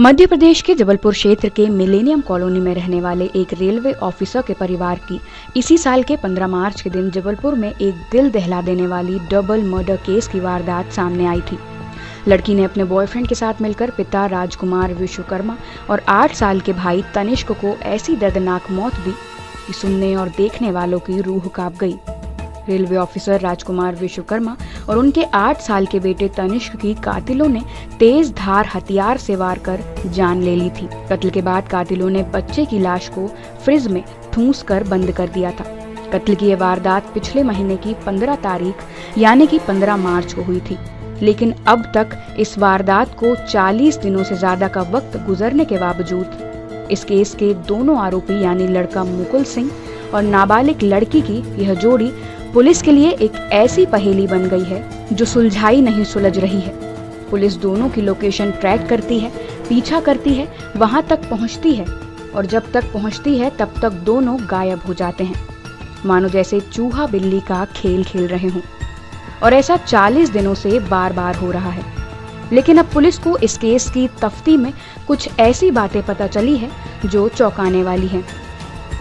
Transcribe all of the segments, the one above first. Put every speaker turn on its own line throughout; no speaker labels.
मध्य प्रदेश के जबलपुर क्षेत्र के मिलेनियम कॉलोनी में रहने वाले एक रेलवे ऑफिसर के परिवार की इसी साल के 15 मार्च के दिन जबलपुर में एक दिल दहला देने वाली डबल मर्डर केस की वारदात सामने आई थी। लड़की ने अपने बॉयफ्रेंड के साथ मिलकर पिता राजकुमार विश्वकर्मा और 8 साल के भाई तनिष्क को ऐसी दर्दनाक मौत दी कि सुनने और देखने वालों की रूह कांप गई। रेलवे ऑफिसर राजकुमार विश्वकर्मा और उनके 8 साल के बेटे तनिष्क की कातिलों ने तेज धार हथियार से वार कर जान ले ली थी। कत्ल के बाद कातिलों ने बच्चे की लाश को फ्रिज में ठूंस कर बंद कर दिया था। कत्ल की यह वारदात पिछले महीने की 15 तारीख यानी कि 15 मार्च को हुई थी, लेकिन अब तक इस वारदात को 40 दिनों से ज्यादा का वक्त गुजरने के बावजूद इस केस के दोनों आरोपी यानी लड़का मुकुल सिंह और नाबालिग लड़की की यह जोड़ी पुलिस के लिए एक ऐसी पहेली बन गई है जो सुलझाई नहीं सुलझ रही है। पुलिस दोनों की लोकेशन ट्रैक करती है, पीछा करती है, वहां तक पहुंचती है और जब तक पहुंचती है तब तक दोनों गायब हो जाते हैं, मानो जैसे चूहा बिल्ली का खेल खेल रहे हों। और ऐसा 40 दिनों से बार बार हो रहा है। लेकिन अब पुलिस को इस केस की तफ्ती में कुछ ऐसी बातें पता चली है जो चौंकाने वाली हैं।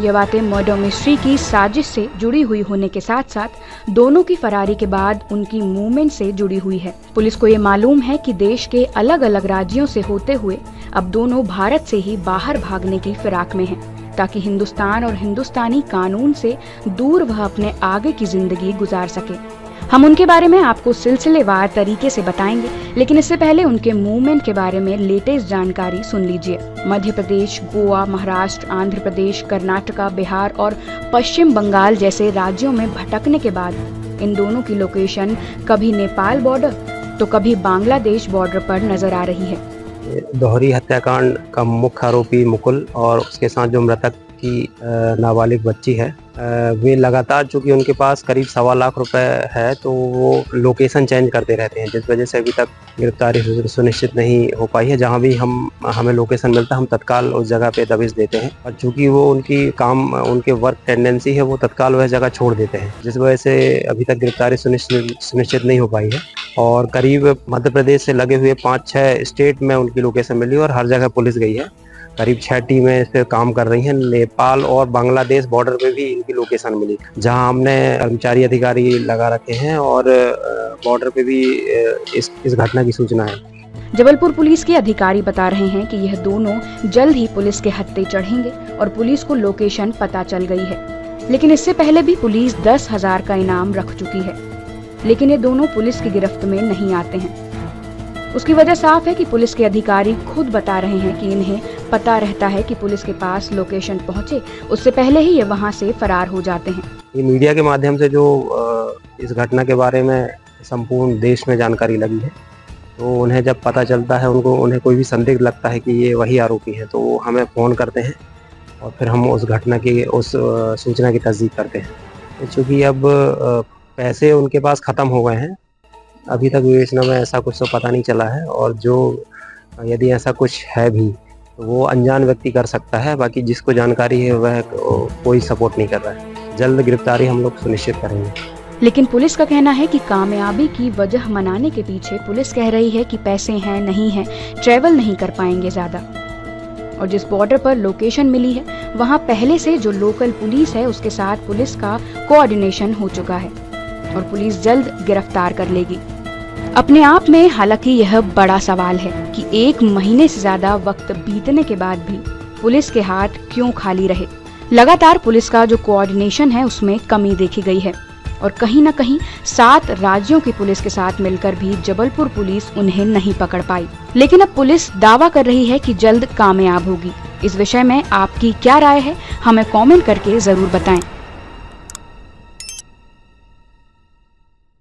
यह बातें मर्डर मिस्ट्री की साजिश से जुड़ी हुई होने के साथ साथ दोनों की फरारी के बाद उनकी मूवमेंट से जुड़ी हुई है। पुलिस को ये मालूम है कि देश के अलग अलग राज्यों से होते हुए अब दोनों भारत से ही बाहर भागने की फिराक में हैं, ताकि हिंदुस्तान और हिंदुस्तानी कानून से दूर वह अपने आगे की जिंदगी गुजार सके। हम उनके बारे में आपको सिलसिलेवार तरीके से बताएंगे, लेकिन इससे पहले उनके मूवमेंट के बारे में लेटेस्ट जानकारी सुन लीजिए। मध्य प्रदेश, गोवा, महाराष्ट्र, आंध्र प्रदेश, कर्नाटका, बिहार और पश्चिम बंगाल जैसे राज्यों में भटकने के बाद इन दोनों की लोकेशन कभी नेपाल बॉर्डर तो कभी बांग्लादेश बॉर्डर पर नजर आ रही है।
दोहरी हत्याकांड का मुख्य आरोपी मुकुल और उसके साथ जो मृतक की नाबालिग बच्ची है, वे लगातार चूंकि उनके पास करीब 1.25 लाख रुपए है तो वो लोकेशन चेंज करते रहते हैं, जिस वजह से अभी तक गिरफ्तारी सुनिश्चित नहीं हो पाई है। जहां भी हमें लोकेशन मिलता है हम तत्काल उस जगह पे दबिश देते हैं और चूंकि वो उनके वर्क टेंडेंसी है वो तत्काल वह जगह छोड़ देते हैं, जिस वजह से अभी तक गिरफ्तारी सुनिश्चित नहीं हो पाई है। और करीब मध्य प्रदेश से लगे हुए 5-6 स्टेट में उनकी लोकेशन मिली और हर जगह पुलिस गई है। करीब 6 टीमें इस पर काम कर रही हैं। नेपाल और बांग्लादेश बॉर्डर पे भी इनकी लोकेशन मिली, जहां हमने कर्मचारी अधिकारी लगा रखे हैं और बॉर्डर पे भी इस घटना की सूचना है।
जबलपुर पुलिस के अधिकारी बता रहे हैं कि यह दोनों जल्द ही पुलिस के हत्थे चढ़ेंगे और पुलिस को लोकेशन पता चल गई है। लेकिन इससे पहले भी पुलिस 10,000 का इनाम रख चुकी है, लेकिन ये दोनों पुलिस की गिरफ्त में नहीं आते हैं। उसकी वजह साफ है कि पुलिस के अधिकारी खुद बता रहे हैं कि इन्हें पता रहता है कि पुलिस के पास लोकेशन पहुंचे उससे पहले ही ये वहां से फरार हो जाते हैं।
ये मीडिया के माध्यम से जो इस घटना के बारे में संपूर्ण देश में जानकारी लगी है, तो उन्हें जब पता चलता है, उन्हें कोई भी संदिग्ध लगता है कि ये वही आरोपी हैं, तो वो हमें फ़ोन करते हैं और फिर हम उस घटना की उस सूचना की तस्दीक करते हैं। चूँकि अब पैसे उनके पास ख़त्म हो गए हैं, अभी तक विवेचना में ऐसा कुछ तो पता नहीं चला है, और जो यदि ऐसा कुछ है भी तो वो अनजान व्यक्ति कर सकता है, बाकी जिसको जानकारी है वह कोई सपोर्ट नहीं कर रहा है। जल्द गिरफ्तारी हम लोग सुनिश्चित करेंगे।
लेकिन पुलिस का कहना है कि कामयाबी की वजह मनाने के पीछे पुलिस कह रही है कि पैसे हैं, नहीं है, ट्रेवल नहीं कर पाएंगे ज्यादा। और जिस बॉर्डर पर लोकेशन मिली है वहाँ पहले से जो लोकल पुलिस है उसके साथ पुलिस का कोऑर्डिनेशन हो चुका है और पुलिस जल्द गिरफ्तार कर लेगी। अपने आप में हालांकि यह बड़ा सवाल है कि 1 महीने से ज्यादा वक्त बीतने के बाद भी पुलिस के हाथ क्यों खाली रहे। लगातार पुलिस का जो कोऑर्डिनेशन है उसमें कमी देखी गई है और कहीं न कहीं 7 राज्यों की पुलिस के साथ मिलकर भी जबलपुर पुलिस उन्हें नहीं पकड़ पाई। लेकिन अब पुलिस दावा कर रही है कि जल्द कामयाब होगी। इस विषय में आपकी क्या राय है, हमें कमेंट करके जरूर बताएं।